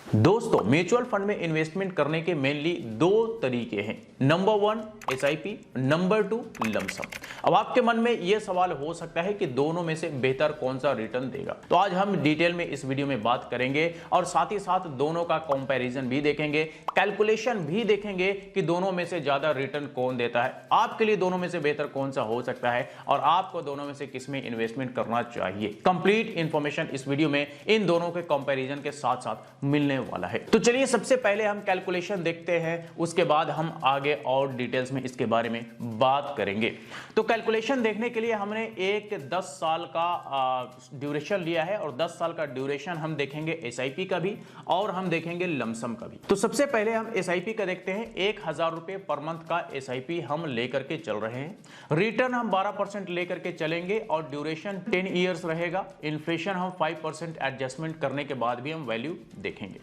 दोस्तों, mutual fund में investment करने के मेनली दो तरीके हैं। Number 1 SIP, number 2 lump sum. अब आपके मन में यह सवाल हो सकता है कि दोनों में से बेहतर कौन सा रिटर्न देगा, तो आज हम डिटेल में इस वीडियो में बात करेंगे और साथ ही साथ दोनों का कंपैरिजन भी देखेंगे, कैलकुलेशन भी देखेंगे कि दोनों में से ज्यादा रिटर्न कौन देता है, आपके लिए दोनों में से बेहतर कौन सा हो सकता है और आपको दोनों में से किस में इन्वेस्टमेंट करना चाहिए। कंप्लीट इंफॉर्मेशन इस वीडियो में इन दोनों के कंपैरिजन के साथ साथ मिलने वाला है। तो चलिए सबसे पहले हम कैलकुलेशन देखते हैं, उसके बाद हम आगे और डिटेल्स में इसके बारे में बात करेंगे। तो कैलकुलेशन देखने के लिए हमने एक 10 साल का ड्यूरेशन लिया है और 10 साल का ड्यूरेशन हम देखेंगे एसआईपी का भी और हम देखेंगे लमसम का भी। तो सबसे पहले हम एसआईपी का देखते हैं। 1000 रुपए पर मंथ का एसआईपी हम लेकर के चल रहे हैं। रिटर्न हम 12% लेकर के चलेंगे और ड्यूरेशन 10 ईयर्स रहेगा। इन्फ्लेशन हम 5% एडजस्टमेंट करने के बाद भी हम वैल्यू देखेंगे।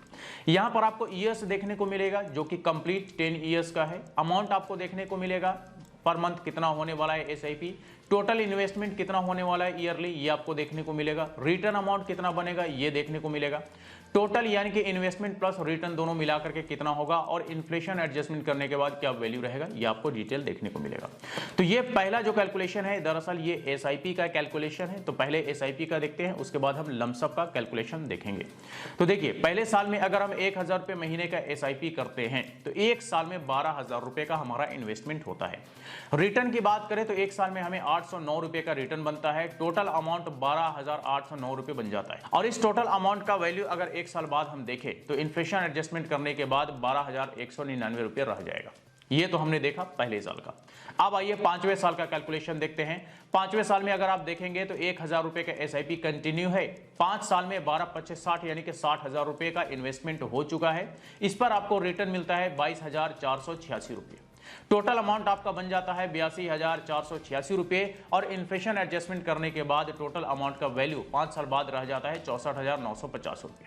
यहां पर आपको ईयर्स देखने को मिलेगा जो कि कंप्लीट 10 ईयर्स का है। अमाउंट आपको देखने को मिलेगा पर मंथ कितना होने वाला है एसआईपी, टोटल इन्वेस्टमेंट कितना होने वाला है ईयरली ये आपको देखने को मिलेगा, रिटर्न अमाउंट कितना बनेगा ये देखने को मिलेगा, टोटल यानी कि इन्वेस्टमेंट प्लस रिटर्न दोनों मिलाकर के कितना होगा और इन्फ्लेशन एडजस्टमेंट करने के बाद क्या वैल्यू रहेगा ये आपको डिटेल देखने को मिलेगा। तो ये पहला जो कैलकुलेशन है दरअसल ये एसआईपी का कैलकुलेशन है। तो पहले एसआईपी का देखते हैं, उसके बाद हम लमसम का कैलकुलेशन देखेंगे। तो देखिए पहले साल में अगर हम 1000 रुपए महीने का एसआईपी करते हैं तो एक साल में 12000 रुपए का हमारा इन्वेस्टमेंट होता है। रिटर्न की बात करें तो एक साल में हमें 809 रुपए का रिटर्न बनता है। टोटल अमाउंट 12809 रुपए बन जाता है और इस टोटल अमाउंट का वैल्यू अगर एक साल बाद हम देखें तो इन्फ्लेशन एडजस्टमेंट करने के बाद 12199 रुपए रह जाएगा। ये तो हमने देखा पहले साल का। अब आइए पांचवें साल का कैलकुलेशन देखते हैं। पांचवें साल में अगर आप देखेंगे तो 1000 रुपए का एसआईपी कंटिन्यू है। 5 साल में 12-25-60 यानी कि 60,000 रुपए का इन्वेस्टमेंट हो चुका है। इस पर आपको रिटर्न मिलता है 22,486 रुपए। टोटल अमाउंट आपका बन जाता है 82,486 रुपए और इन्फ्लेशन एडजस्टमेंट करने के बाद टोटल अमाउंट का वैल्यू 5 साल बाद रह जाता है 64,950 रुपए।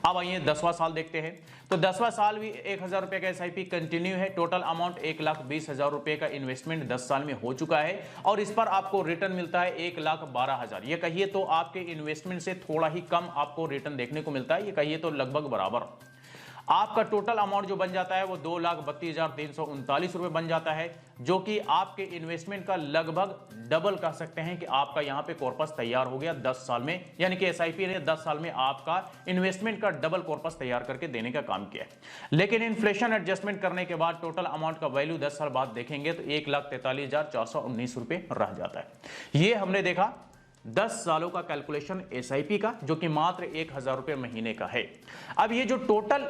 अब आइए 10वां साल देखते हैं। तो 10वां साल भी 1000 रुपए का एसआईपी कंटिन्यू है। टोटल अमाउंट 1,20,000 रुपए का इन्वेस्टमेंट 10 साल में हो चुका है और इस पर आपको रिटर्न मिलता है 1,12,000। ये कहिए तो आपके इन्वेस्टमेंट से थोड़ा ही कम आपको रिटर्न देखने को मिलता है, ये कहिए तो लगभग बराबर। आपका टोटल अमाउंट जो बन जाता है वो 2,32,339 रुपए बन जाता है, जो कि आपके इन्वेस्टमेंट का लगभग डबल कह सकते हैं कि आपका यहां पे कॉर्पस तैयार हो गया 10 साल में। यानी कि एसआईपी ने 10 साल में आपका इन्वेस्टमेंट का डबल कॉर्पस तैयार करके देने का काम किया है। लेकिन इन्फ्लेशन एडजस्टमेंट करने के बाद टोटल अमाउंट का वैल्यू 10 साल बाद देखेंगे तो 1,43,419 रुपए रह जाता है। ये हमने देखा 10 सालों का कैलकुलेशन एसआईपी का, जो कि मात्र 1000 रुपए महीने का है। अब ये जो टोटल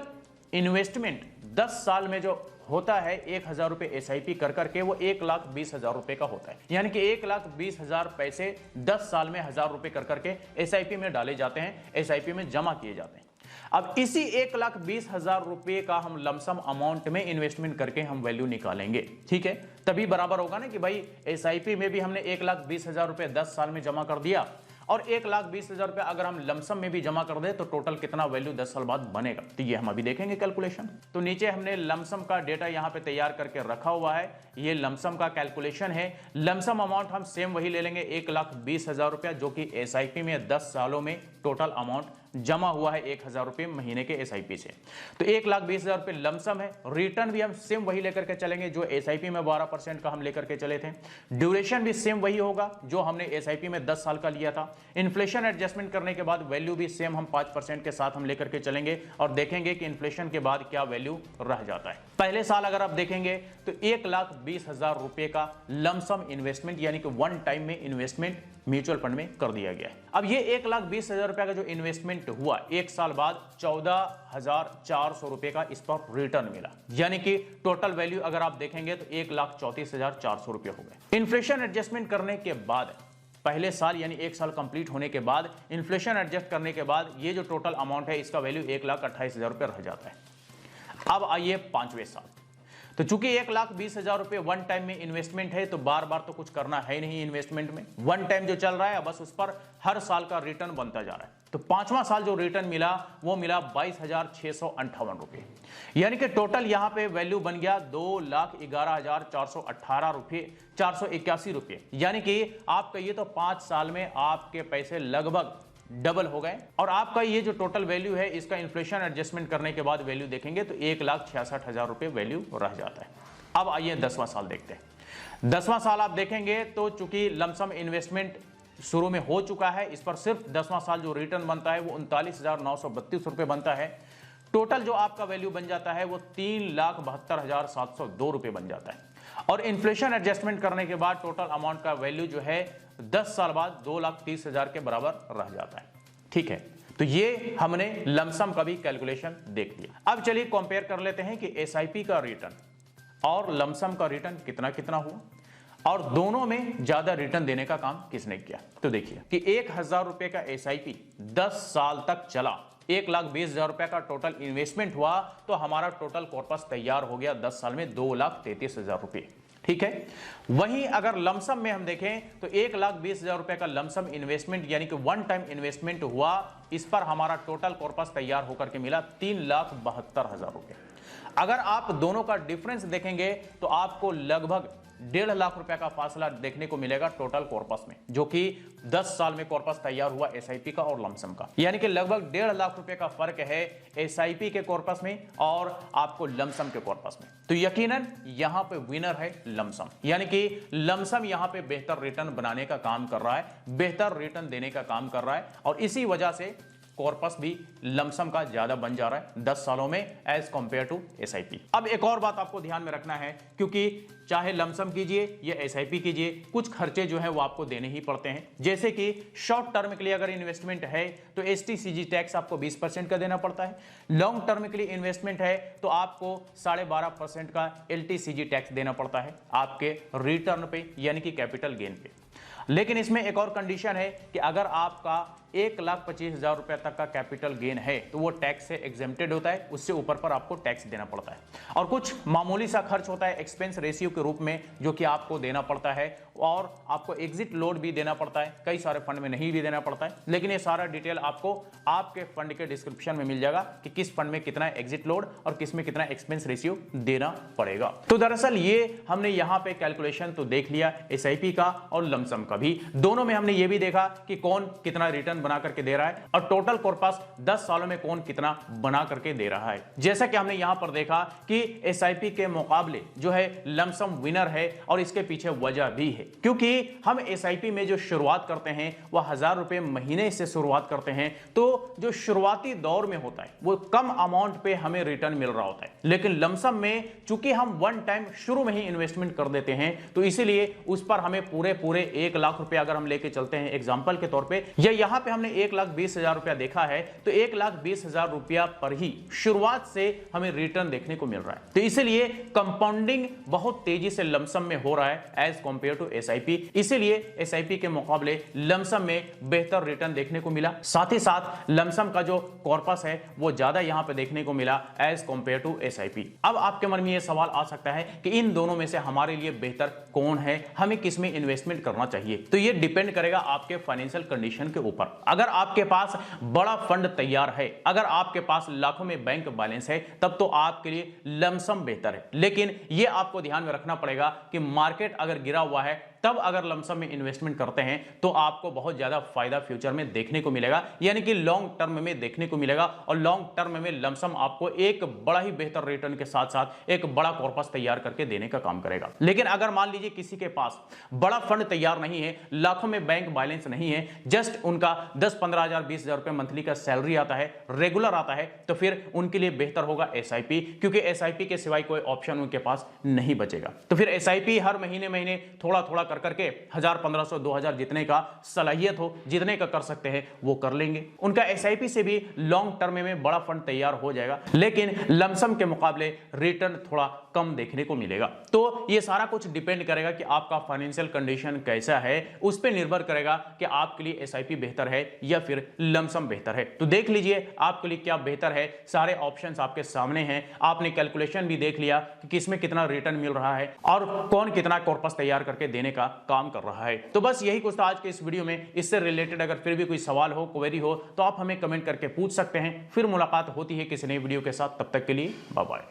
इन्वेस्टमेंट 10 साल में जो होता है 1000 रुपए एसआईपी कर करके वो 1,20,000 रुपए का होता है। यानी कि 1,20,000 पैसे 10 साल में 1000 रुपए कर करके एसआईपी में डाले जाते हैं, एसआईपी में जमा किए जाते हैं। अब इसी 1,20,000 रुपए का हम लमसम अमाउंट में इन्वेस्टमेंट करके हम वैल्यू निकालेंगे, ठीक है। तभी बराबर होगा ना कि भाई एसआईपी में भी हमने 1,20,000 रुपए 10 साल में जमा कर दिया और 1,20,000 रुपए अगर हम लमसम में भी जमा कर दे तो टोटल कितना वैल्यू 10 साल बाद बनेगा, तो ये हम अभी देखेंगे कैलकुलेशन। तो नीचे हमने लमसम का डेटा यहां पे तैयार करके रखा हुआ है। ये लमसम का कैलकुलेशन है। लमसम अमाउंट हम सेम वही ले लेंगे 1,20,000 रुपया, जो कि एसआईपी में 10 सालों में टोटल अमाउंट जमा हुआ है 1000 रुपए महीने के एसआईपी से। तो 1,20,000 रुपए लमसम है। रिटर्न भी हम सेम वही लेकर के चलेंगे जो एसआईपी में 12% का हम लेकर के चले थे। ड्यूरेशन भी सेम वही होगा जो हमने एसआईपी में 10 साल का लिया था। इन्फ्लेशन एडजस्टमेंट करने के बाद वैल्यू भी सेम हम 5% के साथ हम लेकर के चलेंगे और देखेंगे कि इन्फ्लेशन के बाद क्या वैल्यू रह जाता है। पहले साल अगर आप देखेंगे तो 1,20,000 रुपए का लमसम इन्वेस्टमेंट यानी कि वन टाइम में इन्वेस्टमेंट म्यूचुअल फंड में कर दिया गया है। अब ये 1,20,000 रुपए का जो इन्वेस्टमेंट हुआ एक साल बाद 14,400 रुपए का इस पर रिटर्न मिला। यानी कि टोटल वैल्यू अगर आप देखेंगे तो 1,34,400 रुपए हो गए। इन्फ्लेशन एडजस्टमेंट करने के बाद पहले साल यानी एक साल कंप्लीट होने के बाद इन्फ्लेशन एडजस्ट करने के बाद ये जो टोटल अमाउंट है इसका वैल्यू 1,28,000 रुपए रह जाता है। अब आइए पांचवें साल। तो चूंकि 1,20,000 रुपए वन टाइम में इन्वेस्टमेंट है तो बार बार तो कुछ करना है नहीं इन्वेस्टमेंट में, वन टाइम जो चल रहा है बस उस पर हर साल का रिटर्न बनता जा रहा है। तो पांचवा साल जो रिटर्न मिला वो मिला 22,658 रुपए। यानी कि टोटल यहां पे वैल्यू बन गया 2,11,418 रुपए 481 रुपए। यानी कि आप कहिए तो 5 साल में आपके पैसे लगभग डबल हो गए और आपका ये जो टोटल वैल्यू है इसका इन्फ्लेशन एडजस्टमेंट करने के बाद वैल्यू देखेंगे तो 1,66,000 रुपये वैल्यू रह जाता है। अब आइए 10वां साल देखते हैं। 10वां साल आप देखेंगे तो चूंकि लमसम इन्वेस्टमेंट शुरू में हो चुका है, इस पर सिर्फ 10वां साल जो रिटर्न बनता है वो 39,932 रुपये बनता है। टोटल जो आपका वैल्यू बन जाता है वो 3,72,702 रुपये बन जाता है और इन्फ्लेशन एडजस्टमेंट करने के बाद टोटल अमाउंट का वैल्यू जो है 10 साल बाद 2,30,000 के बराबर रह जाता है। ठीक है, तो ये हमने लमसम का भी कैलकुलेशन देख लिया। अब चलिए कंपेयर कर लेते हैं कि एसआईपी का रिटर्न और लमसम का रिटर्न कितना कितना हुआ और दोनों में ज्यादा रिटर्न देने का काम किसने किया। तो देखिए कि 1,000 रुपए का एसआईपी 10 साल तक चला, 1,20,000 रुपए का टोटल इन्वेस्टमेंट हुआ, तो हमारा टोटल कॉर्पस तैयार हो गया 10 साल में 2,33,000 रुपए। ठीक है, वहीं अगर लमसम में हम देखें तो 1,20,000 रुपए का लमसम इन्वेस्टमेंट यानी कि वन टाइम इन्वेस्टमेंट हुआ, इस पर हमारा टोटल कॉर्पस तैयार होकर के मिला 3,72,000 रुपए। अगर आप दोनों का डिफरेंस देखेंगे तो आपको लगभग 1.5 लाख रुपए का फासला देखने को मिलेगा टोटल कॉर्पस में, जो कि 10 साल में कॉर्पस तैयार हुआ एसआईपी का और लमसम का, यानी कि लगभग 1.5 लाख रुपए का फर्क है एसआईपी के कॉर्पस में और आपको लमसम के कॉर्पस में। तो यकीनन यहां पे विनर है लमसम, यानी कि लमसम यहां पे बेहतर रिटर्न बनाने का काम कर रहा है, बेहतर रिटर्न देने का काम कर रहा है और इसी वजह से कॉर्पस भी लमसम का ज्यादा बन जा रहा है 10 सालों में एज कंपेयर टू एसआईपी। अब एक और बात आपको ध्यान में रखना है, क्योंकि चाहे लमसम कीजिए या एसआईपी कीजिए, कुछ खर्चे जो है वो आपको देने ही पड़ते हैं। जैसे कि शॉर्ट टर्म के लिए अगर इन्वेस्टमेंट है तो एसटीसीजी टैक्स आपको 20% का देना पड़ता है। लॉन्ग टर्म के लिए इन्वेस्टमेंट है तो आपको 12.5% का एलटीसीजी टैक्स देना पड़ता है आपके रिटर्न पे, यानी कि कैपिटल गेन पे। लेकिन इसमें एक और कंडीशन है कि अगर आपका 1,25,000 रुपए तक का कैपिटल गेन है तो वो टैक्स से एग्जेम्प्टेड होता है, उससे ऊपर पर आपको टैक्स देना पड़ता है। और कुछ मामूली सा खर्च होता है एक्सपेंस रेशियो के रूप में, जो कि आपको देना पड़ता है और आपको एग्जिट लोड भी देना पड़ता है। कई सारे फंड में नहीं भी देना पड़ता है, लेकिन ये सारा डिटेल आपको आपके फंड के डिस्क्रिप्शन में मिल जाएगा कि किस फंड में कितना एग्जिट लोड और किस में कितना एक्सपेंस रेशियो देना पड़ेगा। तो दरअसल ये हमने यहाँ पे कैलकुलेशन तो देख लिया एसआईपी का और लमसम का भी, दोनों में हमने ये भी देखा कि कौन कितना रिटर्न बना करके दे रहा है और टोटल कॉर्पस 10 सालों में कौन कितना बना करके दे रहा है। जैसा कि हमने यहां पर देखा कि एसआईपी के मुकाबले जो है लमसम विनर है और इसके पीछे वजह भी है, क्योंकि हम एसआईपी में जो शुरुआत करते हैं वह 1,000 रुपए महीने से शुरुआत करते हैं, तो जो शुरुआती दौर में होता है वो कम अमाउंट पे हमें रिटर्न मिल रहा होता है। लेकिन लमसम में चूंकि हम वन टाइम शुरू में ही इन्वेस्टमेंट कर देते हैं तो इसीलिए उस पर हमें पूरे 1 लाख रुपए अगर हम लेके चलते हैं एग्जांपल के तौर पे, या यहां पे हमने 1,20,000 रुपया देखा है तो 1,20,000 रुपया पर ही शुरुआत से हमें रिटर्न देखने को मिल रहा है। तो इसलिए कंपाउंडिंग बहुत तेजी से लमसम में हो रहा है एज कंपेयर टू एसआईपी, इसीलिए एसआईपी के मुकाबले लमसम में बेहतर रिटर्न देखने को मिला। साथ ही साथ लमसम का जो कॉर्पस है वो ज्यादा यहां पे देखने को मिला एज कंपेयर टू एसआईपी। अब आपके मन में यह सवाल आ सकता है कि इन दोनों में से हमारे लिए बेहतर कौन है, हमें किसमें इन्वेस्टमेंट करना चाहिए। तो ये डिपेंड करेगा आपके फाइनेंशियल कंडीशन के ऊपर। अगर आपके पास बड़ा फंड तैयार है, अगर आपके पास लाखों में बैंक बैलेंस है, तब तो आपके लिए लमसम बेहतर है। लेकिन यह आपको ध्यान में रखना पड़ेगा कि मार्केट अगर गिरा हुआ है तब अगर लमसम में इन्वेस्टमेंट करते हैं तो आपको बहुत ज्यादा फायदा फ्यूचर में देखने को मिलेगा, यानी कि लॉन्ग टर्म में देखने को मिलेगा और लॉन्ग टर्म में लमसम आपको एक बड़ा ही बेहतर रिटर्न के साथ साथ एक बड़ा कॉर्पस तैयार करके देने का काम करेगा। लेकिन अगर मान लीजिए किसी के पास बड़ा फंड तैयार नहीं है, लाखों में बैंक बैलेंस नहीं है, जस्ट उनका 10-15,000 20,000 रुपए मंथली का सैलरी आता है, रेगुलर आता है, तो फिर उनके लिए बेहतर होगा एसआईपी, क्योंकि एसआईपी के सिवाय कोई ऑप्शन उनके पास नहीं बचेगा। तो फिर एसआईपी हर महीने थोड़ा थोड़ा करके 1,000, 1,500, 2,000 जितने का सलाहियत हो, जितने का कर सकते हैं वो कर लेंगे। उनका एसआईपी से भी लॉन्ग टर्म में बड़ा फंड तैयार हो जाएगा, लेकिन लमसम के मुकाबले रिटर्न थोड़ा कम देखने को मिलेगा। तो ये सारा कुछ डिपेंड करेगा कि आपका फाइनेंशियल कंडीशन कैसा है, उस पर निर्भर करेगा कि आपके लिए एसआईपी बेहतर है या फिर लमसम बेहतर है। तो देख लीजिए आपके लिए क्या बेहतर है, सारे ऑप्शंस आपके सामने हैं, आपने कैलकुलेशन भी देख लिया कि किसमें कितना रिटर्न मिल रहा है और कौन कितना कॉर्पस तैयार करके देने का काम कर रहा है। तो बस यही कुछ था आज के इस वीडियो में। इससे रिलेटेड अगर फिर भी कोई सवाल हो, क्वेरी हो, तो आप हमें कमेंट करके पूछ सकते हैं। फिर मुलाकात होती है किसी नई वीडियो के साथ, तब तक के लिए बाय बाय।